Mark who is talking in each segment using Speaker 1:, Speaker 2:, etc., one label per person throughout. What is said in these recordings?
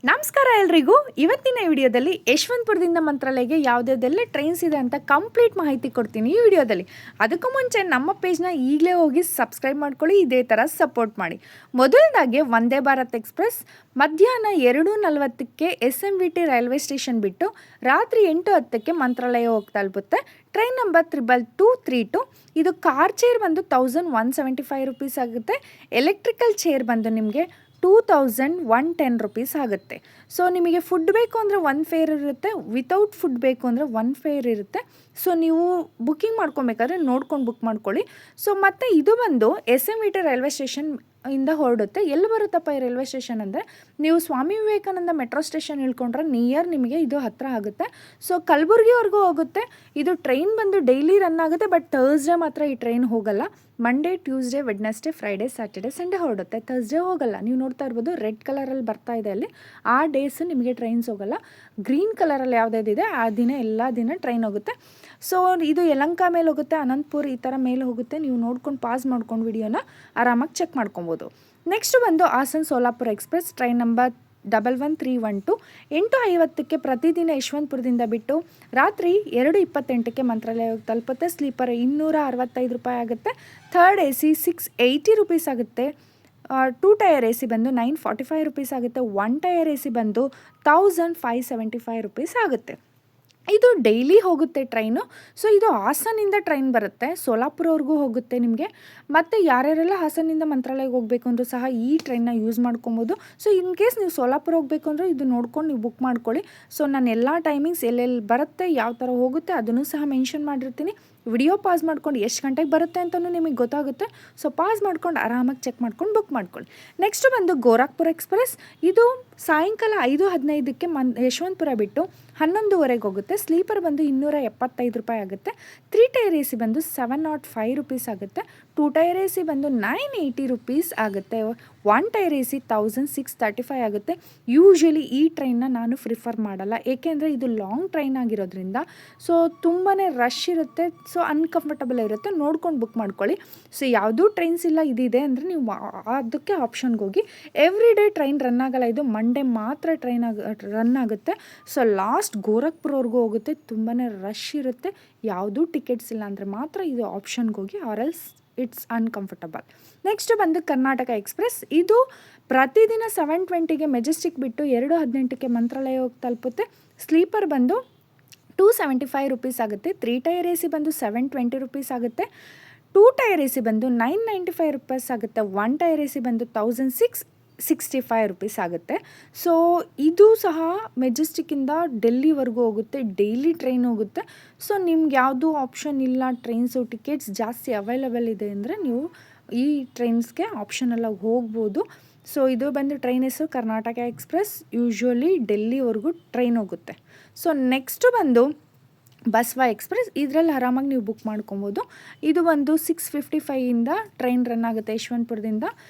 Speaker 1: ನಮಸ್ಕಾರ ಎಲ್ರಿಗೂ. ಇವತ್ತಿನ ವಿಡಿಯೋದಲ್ಲಿ ಯಶವಂತಪುರದಿಂದ ಮಂತ್ರಾಲಯಗೆ ಯಾವುದೆಲ್ಲ ಟ್ರೈನ್ಸ್ ಇದೆ ಅಂತ ಕಂಪ್ಲೀಟ್ ಮಾಹಿತಿ ಕೊಡ್ತೀನಿ ಈ ವಿಡಿಯೋದಲ್ಲಿ. ಅದಕ್ಕೂ ಮುಂಚೆ ನಮ್ಮ ಪೇಜ್ನ ಈಗಲೇ ಹೋಗಿ ಸಬ್ಸ್ಕ್ರೈಬ್ ಮಾಡ್ಕೊಳ್ಳಿ, ಇದೇ ಥರ ಸಪೋರ್ಟ್ ಮಾಡಿ. ಮೊದಲದಾಗಿ ವಂದೇ ಭಾರತ್ ಎಕ್ಸ್ಪ್ರೆಸ್ ಮಧ್ಯಾಹ್ನ 2:40ಕ್ಕೆ SMVT ರೈಲ್ವೆ ಸ್ಟೇಷನ್ ಬಿಟ್ಟು ರಾತ್ರಿ 8:10ಕ್ಕೆ ಮಂತ್ರಾಲಯ ಹೋಗಿ ತಲುಪುತ್ತೆ. Train number 22232. ಇದು ಕಾರ್ ಚೇರ್ ಬಂದು 1175 ರುಪೀಸ್ ಆಗುತ್ತೆ. ಎಲೆಕ್ಟ್ರಿಕಲ್ ಚೇರ್ ಬಂದು ನಿಮಗೆ 2110 ರುಪೀಸ್ ಆಗುತ್ತೆ. ಸೊ ನಿಮಗೆ ಫುಡ್ ಬೇಕು ಅಂದರೆ ಒಂದು ಫೇರ್ ಇರುತ್ತೆ, ವಿತೌಟ್ ಫುಡ್ ಬೇಕು ಅಂದರೆ ಒಂದು ಫೇರ್ ಇರುತ್ತೆ. ಸೊ ನೀವು ಬುಕ್ಕಿಂಗ್ ಮಾಡ್ಕೊಬೇಕಾದ್ರೆ ನೋಡ್ಕೊಂಡು ಬುಕ್ ಮಾಡ್ಕೊಳ್ಳಿ. ಸೊ ಮತ್ತು ಇದು ಬಂದು SMVT ರೈಲ್ವೆ ಸ್ಟೇಷನ್ ಇಂದ ಹೊರಡುತ್ತೆ. ಎಲ್ಲಿ ಬರುತ್ತಪ್ಪ ಈ ರೈಲ್ವೆ ಸ್ಟೇಷನ್ ಅಂದರೆ, ನೀವು Swami Vivekananda metro station ಇಳ್ಕೊಂಡ್ರೆ near ನಿಮಗೆ ಇದು ಹತ್ತಿರ ಆಗುತ್ತೆ. ಸೊ ಕಲಬುರಗಿವರೆಗೂ ಹೋಗುತ್ತೆ. ಇದು ಟ್ರೈನ್ ಬಂದು ಡೈಲಿ ರನ್ ಆಗುತ್ತೆ, ಬಟ್ ಥರ್ಸ್ಡೇ ಮಾತ್ರ ಈ ಟ್ರೈನ್ ಹೋಗಲ್ಲ. Monday, Tuesday, Wednesday, Friday, Saturday, Sunday ಹೊರಡುತ್ತೆ. ಥರ್ಸ್ಡೇ ಹೋಗಲ್ಲ. ನೀವು ನೋಡ್ತಾ ಇರ್ಬೋದು ರೆಡ್ ಕಲರಲ್ಲಿ ಬರ್ತಾ ಇದೆ ಅಲ್ಲಿ. ಆ ಡೇಸ್ ನಿಮಗೆ ಟ್ರೈನ್ಸ್ ಹೋಗಲ್ಲ. ಗ್ರೀನ್ ಕಲರಲ್ಲಿ ಯಾವುದ್ಯಾವುದಿದೆ ಆ ದಿನ ಎಲ್ಲ ದಿನ ಟ್ರೈನ್ ಹೋಗುತ್ತೆ. ಸೊ ಇದು ಯಲಹಂಕ ಮೇಲೆ ಹೋಗುತ್ತೆ, ಅನಂತಪುರ ಈ ಥರ ಮೇಲೆ ಹೋಗುತ್ತೆ. ನೀವು ನೋಡ್ಕೊಂಡು ಪಾಸ್ ಮಾಡ್ಕೊಂಡು ವಿಡಿಯೋನ ಆರಾಮಾಗಿ ಚೆಕ್ ಮಾಡ್ಕೊಬೋದು. ನೆಕ್ಸ್ಟ್ ಬಂದು Hassan Solapur express train number 11312. 8:50ಕ್ಕೆ ಪ್ರತಿದಿನ ಯಶವಂತಪುರದಿಂದ ಬಿಟ್ಟು ರಾತ್ರಿ 2:28ಕ್ಕೆ ಮಂತ್ರಾಲಯ ತಲುಪುತ್ತೆ. ಸ್ಲೀಪರ್ 265 ರೂಪಾಯಿ ಆಗುತ್ತೆ. ಥರ್ಡ್ AC 680 ರುಪೀಸ್ ಆಗುತ್ತೆ. 2 ಟೈರ್ AC ಬಂದು 945 ರುಪೀಸ್ ಆಗುತ್ತೆ. 1 ಟೈರ್ AC ಬಂದು 1575 ರುಪೀಸ್ ಆಗುತ್ತೆ. ಇದು ಡೈಲಿ ಹೋಗುತ್ತೆ ಟ್ರೈನು. ಸೊ ಇದು ಹಾಸನಿಂದ ಟ್ರೈನ್ ಬರುತ್ತೆ, ಸೋಲಾಪುರವರೆಗೂ ಹೋಗುತ್ತೆ ನಿಮಗೆ. ಮತ್ತು ಯಾರ್ಯಾರೆಲ್ಲ ಹಾಸನಿಂದ ಮಂತ್ರಾಲಯಕ್ಕೆ ಹೋಗಬೇಕು ಅಂದರೂ ಸಹ ಈ ಟ್ರೈನ್ನ ಯೂಸ್ ಮಾಡ್ಕೊಬೋದು. ಸೊ ಇನ್ ಕೇಸ್ ನೀವು ಸೋಲಾಪುರ ಹೋಗಬೇಕು ಅಂದರೆ ಇದು ನೋಡ್ಕೊಂಡು ನೀವು ಬುಕ್ ಮಾಡ್ಕೊಳ್ಳಿ. ಸೊ ನಾನು ಎಲ್ಲ ಟೈಮಿಂಗ್ಸ್ ಎಲ್ಲೆಲ್ಲಿ ಬರುತ್ತೆ, ಯಾವ ಥರ ಹೋಗುತ್ತೆ ಅದನ್ನು ಸಹ ಮೆನ್ಷನ್ ಮಾಡಿರ್ತೀನಿ. ವಿಡಿಯೋ ಪಾಸ್ ಮಾಡ್ಕೊಂಡು ಎಷ್ಟು ಗಂಟೆಗೆ ಬರುತ್ತೆ ಅಂತಲೂ ನಿಮಗೆ ಗೊತ್ತಾಗುತ್ತೆ. ಸೊ ಪಾಸ್ ಮಾಡ್ಕೊಂಡು ಆರಾಮಾಗಿ ಚೆಕ್ ಮಾಡ್ಕೊಂಡು ಬುಕ್ ಮಾಡ್ಕೊಳ್ಳಿ. ನೆಕ್ಸ್ಟ್ ಬಂದು ಗೋರಖ್ಪುರ ಎಕ್ಸ್ಪ್ರೆಸ್. ಇದು ಸಾಯಂಕಾಲ 5:15ಕ್ಕೆ ಯಶವಂತಪುರ ಬಿಟ್ಟು 11:00ವರೆಗೆ ಹೋಗುತ್ತೆ. ಸ್ಲೀಪರ್ ಬಂದು 275 ರೂಪಾಯಿ ಆಗುತ್ತೆ. 3 ಟೈರ್ AC ಬಂದು 705 ರುಪೀಸ್ ಆಗುತ್ತೆ. 2 ಟೈರ್ AC ಬಂದು 980 ರುಪೀಸ್ ಆಗುತ್ತೆ. 1 ಟೈರ್ AC 1635 ಆಗುತ್ತೆ. ಯೂಶ್ವಲಿ ಈ ಟ್ರೈನ್ನ ನಾನು ಪ್ರಿಫರ್ ಮಾಡಲ್ಲ, ಏಕೆಂದರೆ ಇದು ಲಾಂಗ್ ಟ್ರೈನ್ ಆಗಿರೋದ್ರಿಂದ ಸೊ ತುಂಬಾ ರಶ್ ಇರುತ್ತೆ. ಸೊ ಅನ್ಕಂಫರ್ಟಬಲ್ ಇರುತ್ತೆ. ನೋಡ್ಕೊಂಡು ಬುಕ್ ಮಾಡ್ಕೊಳ್ಳಿ. ಸೊ ಯಾವುದೂ ಟ್ರೈನ್ಸ್ ಇಲ್ಲ ಇದಿದೆ ಅಂದರೆ ನೀವು ಅದಕ್ಕೆ ಆಪ್ಷನ್ಗೆ ಹೋಗಿ. ಎವ್ರಿ ಡೇ ಟ್ರೈನ್ ರನ್ ಆಗಲ್ಲ, ಇದು ಮಂಡೇ ಮಾತ್ರ ಟ್ರೈನ್ ರನ್ ಆಗುತ್ತೆ. ಸೊ ಲಾಸ್ಟ್ ಗೋರಖ್ಪುರವರೆಗೂ ಹೋಗುತ್ತೆ. ತುಂಬಾ ರಶ್ ಇರುತ್ತೆ. ಯಾವುದೂ ಟಿಕೆಟ್ಸ್ ಇಲ್ಲ ಅಂದರೆ ಮಾತ್ರ ಇದು ಆಪ್ಷನ್ಗೆ ಹೋಗಿ, or else it's uncomfortable. Next ಬಂದು ಕರ್ನಾಟಕ ಎಕ್ಸ್ಪ್ರೆಸ್. ಇದು ಪ್ರತಿದಿನ 7:20ಗೆ ಮೆಜೆಸ್ಟಿಕ್ ಬಿಟ್ಟು 2:18ಕ್ಕೆ ಮಂತ್ರಾಲಯ ಹೋಗಿ ತಲುಪುತ್ತೆ. ಸ್ಲೀಪರ್ ಬಂದು 275 ರುಪೀಸ್ ಆಗುತ್ತೆ. 3 ಟೈರ್ AC ಬಂದು 720 ರುಪೀಸ್ ಆಗುತ್ತೆ. 2 ಟೈರ್ AC ಬಂದು 995 ರುಪೀಸ್ ಆಗುತ್ತೆ. 1 ಟೈರ್ AC ಬಂದು 1665 ರುಪೀಸ್ ಆಗುತ್ತೆ. ಸೊ ಇದು ಸಹ ಮೆಜೆಸ್ಟಿಕ್ಕಿಂದ ಡೆಲ್ಲಿವರೆಗೂ ಹೋಗುತ್ತೆ. ಡೈಲಿ ಟ್ರೈನ್ ಹೋಗುತ್ತೆ. ಸೊ ನಿಮ್ಗೆ ಯಾವುದೂ ಆಪ್ಷನ್ ಇಲ್ಲ, ಟ್ರೈನ್ಸು ಟಿಕೆಟ್ಸ್ ಜಾಸ್ತಿ ಅವೈಲಬಲ್ ಇದೆ ಅಂದರೆ ನೀವು ಈ ಟ್ರೈನ್ಸ್ಗೆ ಆಪ್ಷನೆಲ್ಲ ಹೋಗ್ಬೋದು. ಸೊ ಇದು ಬಂದು ಟ್ರೈನ್ ಹೆಸರು ಕರ್ನಾಟಕ ಎಕ್ಸ್ಪ್ರೆಸ್. ಯೂಶ್ವಲಿ ಡೆಲ್ಲಿವರೆಗೂ ಟ್ರೈನ್ ಹೋಗುತ್ತೆ. ಸೊ ನೆಕ್ಸ್ಟ್ ಬಂದು ಬಸವ ಎಕ್ಸ್ಪ್ರೆಸ್. ಇದರಲ್ಲಿ ಆರಾಮಾಗಿ ನೀವು ಬುಕ್ ಮಾಡ್ಕೊಬೋದು. ಇದು ಒಂದು 6:55ಇಂದ ಟ್ರೈನ್ ರನ್ ಆಗುತ್ತೆ ಯಶವಂತಪುರದಿಂದ.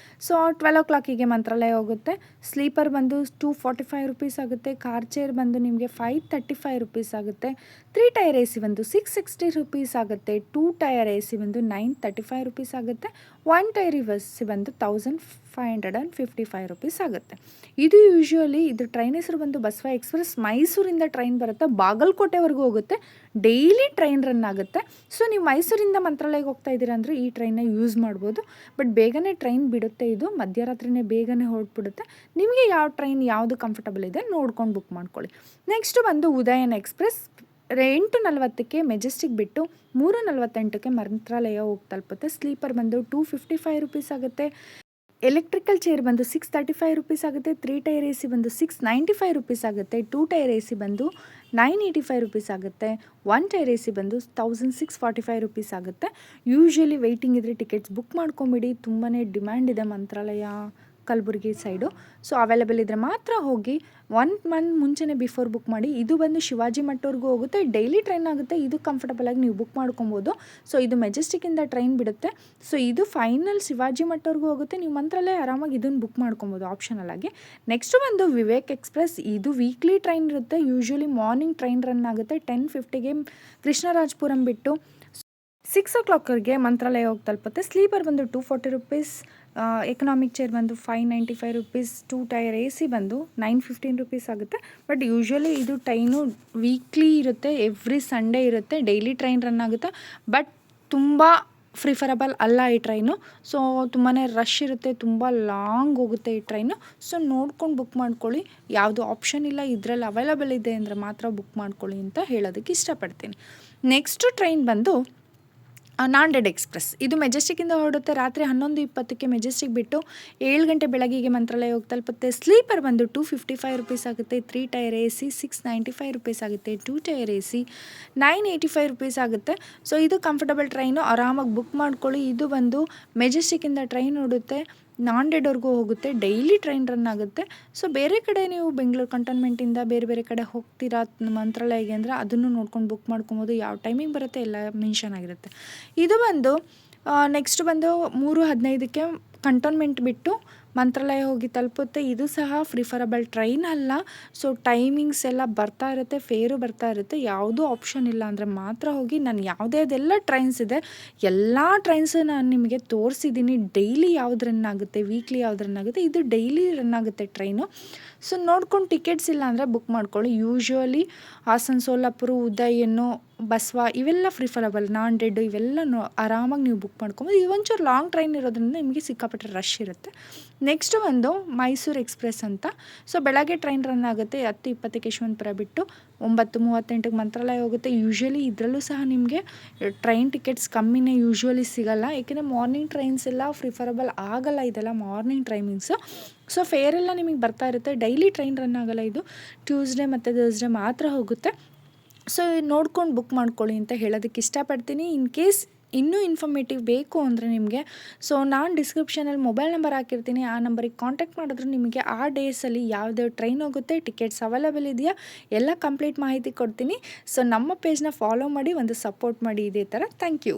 Speaker 1: ಸೊ 12 o'clockಗೆ ಮಂತ್ರಾಲಯ ಹೋಗುತ್ತೆ. ಸ್ಲೀಪರ್ ಬಂದು 245 ರುಪೀಸ್ ಆಗುತ್ತೆ. ಕಾರ್ ಚೇರ್ ಬಂದು ನಿಮಗೆ 535 ರುಪೀಸ್ ಆಗುತ್ತೆ. 3 ಟೈರ್ AC ಬಂದು 660 ರುಪೀಸ್ ಆಗುತ್ತೆ. 2 ಟೈರ್ AC ಬಂದು 935 ರುಪೀಸ್ ಆಗುತ್ತೆ. 1 ಟೈರ್ AC ಬಂದು 1555 ರುಪೀಸ್ ಆಗುತ್ತೆ. ಇದು ಯೂಶ್ವಲಿ ಇದು ಟ್ರೈನ್ ಹೆಸರು ಬಂದು ಬಸವ ಎಕ್ಸ್ಪ್ರೆಸ್. ಮೈಸೂರಿಂದ ಟ್ರೈನ್ ಬರುತ್ತೆ, ಬಾಗಲಕೋಟೆವರೆಗೂ ಹೋಗುತ್ತೆ. ಡೈಲಿ ಟ್ರೈನ್ ರನ್ ಆಗುತ್ತೆ. ಸೊ ನೀವು ಮೈಸೂರಿಂದ ಮಂತ್ರಾಲಯಕ್ಕೆ ಹೋಗ್ತಾ ಇದ್ದೀರಾ ಅಂದರೆ ಈ ಟ್ರೈನ್ನ ಯೂಸ್ ಮಾಡ್ಬೋದು. ಬಟ್ ಬೇಗನೆ ಟ್ರೈನ್ ಬಿಡುತ್ತೆ, ಇದು ಮಧ್ಯರಾತ್ರಿನೇ ಬೇಗನೆ ಹೊರಟ್ಬಿಡುತ್ತೆ. ನಿಮಗೆ ಯಾವ ಟ್ರೈನ್ ಯಾವುದು ಕಂಫರ್ಟಬಲ್ ಇದೆ ನೋಡ್ಕೊಂಡು ಬುಕ್ ಮಾಡ್ಕೊಳ್ಳಿ. ನೆಕ್ಸ್ಟ್ ಬಂದು ಉದಯನ್ ಎಕ್ಸ್ಪ್ರೆಸ್. 8:40ಕ್ಕೆ ಮೆಜೆಸ್ಟಿಕ್ ಬಿಟ್ಟು 3:48ಕ್ಕೆ ಮಂತ್ರಾಲಯ ಹೋಗಿ ತಲುಪುತ್ತೆ. ಸ್ಲೀಪರ್ ಬಂದು 255 ರುಪೀಸ್ ಆಗುತ್ತೆ. ಎಲೆಕ್ಟ್ರಿಕಲ್ ಚೇರ್ ಬಂದು 635 ರುಪೀಸ್ ಆಗುತ್ತೆ. 3 ಟೈರ್ AC ಬಂದು 695 ರುಪೀಸ್ ಆಗುತ್ತೆ. 2 ಟೈರ್ AC ಬಂದು 985 ರುಪೀಸ್ ಆಗುತ್ತೆ. 1 ಟೈರ್ AC ಬಂದು 1645 ರುಪೀಸ್ ಆಗುತ್ತೆ. ಯೂಶ್ವಲಿ ವೆಯ್ಟಿಂಗ್ ಇದ್ದರೆ ಟಿಕೆಟ್ಸ್ ಬುಕ್ ಮಾಡ್ಕೊಂಬಿಡಿ. ತುಂಬಾ ಡಿಮ್ಯಾಂಡ್ ಇದೆ ಮಂತ್ರಾಲಯ ಕಲಬುರಗಿ ಸೈಡು. ಸೊ ಅವೈಲೇಬಲ್ ಇದ್ದರೆ ಮಾತ್ರ ಹೋಗಿ. 1 ಮಂತ್ ಮುಂಚೆನೇ ಬಿಫೋರ್ ಬುಕ್ ಮಾಡಿ. ಇದು ಬಂದು ಶಿವಾಜಿ ಮಠವರೆಗೂ ಹೋಗುತ್ತೆ. ಡೈಲಿ ಟ್ರೈನ್ ಆಗುತ್ತೆ. ಇದು ಕಂಫರ್ಟಬಲಾಗಿ ನೀವು ಬುಕ್ ಮಾಡ್ಕೊಬೋದು. ಸೊ ಇದು ಮೆಜೆಸ್ಟಿಕ್ಕಿಂದ ಟ್ರೈನ್ ಬಿಡುತ್ತೆ. ಸೊ ಇದು ಫೈನಲ್ ಶಿವಾಜಿ ಮಠವರೆಗೂ ಹೋಗುತ್ತೆ. ನೀವು ಮಂತ್ರಾಲಯ ಆರಾಮಾಗಿ ಇದನ್ನು ಬುಕ್ ಮಾಡ್ಕೊಬೋದು ಆಪ್ಷನಲ್ ಆಗಿ. ನೆಕ್ಸ್ಟ್ ಬಂದು ವಿವೇಕ್ ಎಕ್ಸ್ಪ್ರೆಸ್. ಇದು ವೀಕ್ಲಿ ಟ್ರೈನ್ ಇರುತ್ತೆ. ಯೂಶ್ವಲಿ ಮಾರ್ನಿಂಗ್ ಟ್ರೈನ್ ರನ್ ಆಗುತ್ತೆ. 10:50ಗೆ ಕೃಷ್ಣರಾಜಪುರಂ ಬಿಟ್ಟು 6 o'clockಗೆ ಮಂತ್ರಾಲಯ ಹೋಗಿ ತಲುಪುತ್ತೆ. ಸ್ಲೀಪರ್ ಬಂದು 240 ರುಪೀಸ್. ಎಕನಾಮಿಕ್ ಚೇರ್ ಬಂದು 595 ರುಪೀಸ್. 2 ಟೈರ್ AC ಬಂದು 915 ರುಪೀಸ್ ಆಗುತ್ತೆ. ಬಟ್ ಯೂಶ್ವಲಿ ಇದು ಟ್ರೈನು ವೀಕ್ಲಿ ಇರುತ್ತೆ, ಎವ್ರಿ ಸಂಡೇ ಇರುತ್ತೆ, ಡೈಲಿ ಟ್ರೈನ್ ರನ್ ಆಗುತ್ತೆ. ಬಟ್ ತುಂಬ ಪ್ರಿಫರಬಲ್ ಅಲ್ಲ ಈ ಟ್ರೈನು. ಸೊ ತುಂಬಾ ರಶ್ ಇರುತ್ತೆ, ತುಂಬ ಲಾಂಗ್ ಹೋಗುತ್ತೆ ಈ ಟ್ರೈನು. ಸೊ ನೋಡ್ಕೊಂಡು ಬುಕ್ ಮಾಡ್ಕೊಳ್ಳಿ. ಯಾವುದು ಆಪ್ಷನ್ ಇಲ್ಲ, ಇದರಲ್ಲಿ ಅವೈಲಬಲ್ ಇದೆ ಅಂದರೆ ಮಾತ್ರ ಬುಕ್ ಮಾಡ್ಕೊಳ್ಳಿ ಅಂತ ಹೇಳೋದಕ್ಕೆ ಇಷ್ಟಪಡ್ತೀನಿ. ನೆಕ್ಸ್ಟು ಟ್ರೈನ್ ಬಂದು ನಾಂದೇಡ್ ಎಕ್ಸ್ಪ್ರೆಸ್. ಇದು ಮೆಜೆಸ್ಟಿಕ್ಕಿಂದ ಹೊರಡುತ್ತೆ. ರಾತ್ರಿ 11:20ಕ್ಕೆ ಮೆಜೆಸ್ಟಿಕ್ ಬಿಟ್ಟು 7 ಗಂಟೆ ಬೆಳಗ್ಗೆಗೆ ಮಂತ್ರಾಲಯ ಹೋಗಿ ತಲುಪುತ್ತೆ. ಸ್ಲೀಪರ್ ಬಂದು 255 ರುಪೀಸ್ ಆಗುತ್ತೆ. 3 ಟೈರ್ AC 695 ರುಪೀಸ್ ಆಗುತ್ತೆ. 2 ಟೈರ್ AC 985 ರುಪೀಸ್ ಆಗುತ್ತೆ. ಸೊ ಇದು ಕಂಫರ್ಟಬಲ್ ಟ್ರೈನು, ಆರಾಮಾಗಿ ಬುಕ್ ಮಾಡ್ಕೊಳ್ಳಿ. ಇದು ಬಂದು ಮೆಜೆಸ್ಟಿಕ್ಕಿಂದ ಟ್ರೈನ್ ಓಡುತ್ತೆ, ನಾಂದೇಡ್ವರೆಗೂ ಹೋಗುತ್ತೆ, ಡೈಲಿ ಟ್ರೈನ್ ರನ್ ಆಗುತ್ತೆ. ಸೊ ಬೇರೆ ಕಡೆ ನೀವು ಬೆಂಗಳೂರು ಕಂಟೋನ್ಮೆಂಟಿಂದ ಬೇರೆ ಬೇರೆ ಕಡೆ ಹೋಗ್ತೀರಾ ಮಂತ್ರಾಲಯಗೆ ಅಂದರೆ ಅದನ್ನು ನೋಡ್ಕೊಂಡು ಬುಕ್ ಮಾಡ್ಕೊಬೋದು. ಯಾವ ಟೈಮಿಂಗ್ ಬರುತ್ತೆ ಎಲ್ಲ ಮೆನ್ಷನ್ ಆಗಿರುತ್ತೆ. ಇದು ಬಂದು ನೆಕ್ಸ್ಟ್ ಬಂದು 3:15ಕ್ಕೆ ಕಂಟೋನ್ಮೆಂಟ್ ಬಿಟ್ಟು ಮಂತ್ರಾಲಯ ಹೋಗಿ ತಲುಪುತ್ತೆ. ಇದು ಸಹ ಪ್ರಿಫರಬಲ್ ಟ್ರೈನ್ ಅಲ್ಲ. ಸೊ ಟೈಮಿಂಗ್ಸ್ ಎಲ್ಲ ಬರ್ತಾ ಇರುತ್ತೆ, ಫೇರು ಬರ್ತಾ ಇರುತ್ತೆ. ಯಾವುದೂ ಆಪ್ಷನ್ ಇಲ್ಲ ಅಂದರೆ ಮಾತ್ರ ಹೋಗಿ. ನಾನು ಯಾವುದೆಲ್ಲ ಟ್ರೈನ್ಸ್ ಇದೆ ಎಲ್ಲ ಟ್ರೈನ್ಸು ನಾನು ನಿಮಗೆ ತೋರಿಸಿದ್ದೀನಿ. ಡೈಲಿ ಯಾವ್ದು ರನ್ ಆಗುತ್ತೆ, ವೀಕ್ಲಿ ಯಾವ್ದು ರನ್ ಆಗುತ್ತೆ, ಇದು ಡೈಲಿ ರನ್ ಆಗುತ್ತೆ ಟ್ರೈನು. ಸೊ ನೋಡ್ಕೊಂಡು ಟಿಕೆಟ್ಸ್ ಇಲ್ಲ ಅಂದರೆ ಬುಕ್ ಮಾಡ್ಕೊಳ್ಳಿ. ಯೂಶ್ವಲಿ ಹಾಸನ, ಸೋಲಾಪುರ, ಉದಯನು, ಬಸವ ಇವೆಲ್ಲ ಪ್ರಿಫರಬಲ್. ನಾಂದೇಡ್ ಇವೆಲ್ಲ ಆರಾಮಾಗಿ ನೀವು ಬುಕ್ ಮಾಡ್ಕೊಬೋದು. ಇದು ಒಂಚೂರು ಲಾಂಗ್ ಟ್ರೈನ್ ಇರೋದ್ರಿಂದ ನಿಮಗೆ ಸಿಕ್ಕಾಪಟ್ಟೆ ರಶ್ ಇರುತ್ತೆ. ನೆಕ್ಸ್ಟ್ ಒಂದು ಮೈಸೂರು ಎಕ್ಸ್ಪ್ರೆಸ್ ಅಂತ. ಸೊ ಬೆಳಗ್ಗೆ ಟ್ರೈನ್ ರನ್ ಆಗುತ್ತೆ 10:20ಕ್ಕೆ ಯಶವಂತಪುರ ಬಿಟ್ಟು 9:38ಕ್ಕೆ ಮಂತ್ರಾಲಯ ಹೋಗುತ್ತೆ. ಯೂಶ್ವಲಿ ಇದರಲ್ಲೂ ಸಹ ನಿಮಗೆ ಟ್ರೈನ್ ಟಿಕೆಟ್ಸ್ ಕಮ್ಮಿನೇ ಯೂಶ್ವಲಿ ಸಿಗೋಲ್ಲ, ಏಕೆಂದರೆ ಮಾರ್ನಿಂಗ್ ಟ್ರೈನ್ಸ್ ಎಲ್ಲ ಪ್ರಿಫರಬಲ್ ಆಗಲ್ಲ. ಇದೆಲ್ಲ ಮಾರ್ನಿಂಗ್ ಟೈಮಿಂಗ್ಸು. ಸೊ ಫೇರೆಲ್ಲ ನಿಮಗೆ ಬರ್ತಾ ಇರುತ್ತೆ. ಡೈಲಿ ಟ್ರೈನ್ ರನ್ ಆಗೋಲ್ಲ, ಇದು ಟ್ಯೂಸ್ಡೇ ಮತ್ತು ಥರ್ಸ್ಡೇ ಮಾತ್ರ ಹೋಗುತ್ತೆ. ಸೊ ನೋಡ್ಕೊಂಡು ಬುಕ್ ಮಾಡ್ಕೊಳ್ಳಿ ಅಂತ ಹೇಳೋದಕ್ಕೆ ಇಷ್ಟಪಡ್ತೀನಿ. ಇನ್ ಕೇಸ್ ಇನ್ನೂ ಇನ್ಫಾರ್ಮೇಟಿವ್ ಬೇಕು ಅಂದರೆ ನಿಮಗೆ, ಸೊ ನಾನು ಡಿಸ್ಕ್ರಿಪ್ಷನಲ್ಲಿ ಮೊಬೈಲ್ ನಂಬರ್ ಹಾಕಿರ್ತೀನಿ. ಆ ನಂಬರಿಗೆ ಕಾಂಟ್ಯಾಕ್ಟ್ ಮಾಡಿದ್ರೆ ನಿಮಗೆ ಆ ಡೇಸಲ್ಲಿ ಯಾವುದೇ ಟ್ರೈನ್ ಹೋಗುತ್ತೆ, ಟಿಕೆಟ್ಸ್ ಅವೈಲಬಲ್ ಇದೆಯಾ ಎಲ್ಲ ಕಂಪ್ಲೀಟ್ ಮಾಹಿತಿ ಕೊಡ್ತೀನಿ. ಸೊ ನಮ್ಮ ಪೇಜ್ನ ಫಾಲೋ ಮಾಡಿ, ಒಂದು ಸಪೋರ್ಟ್ ಮಾಡಿ ಇದೇ ಥರ. Thank you.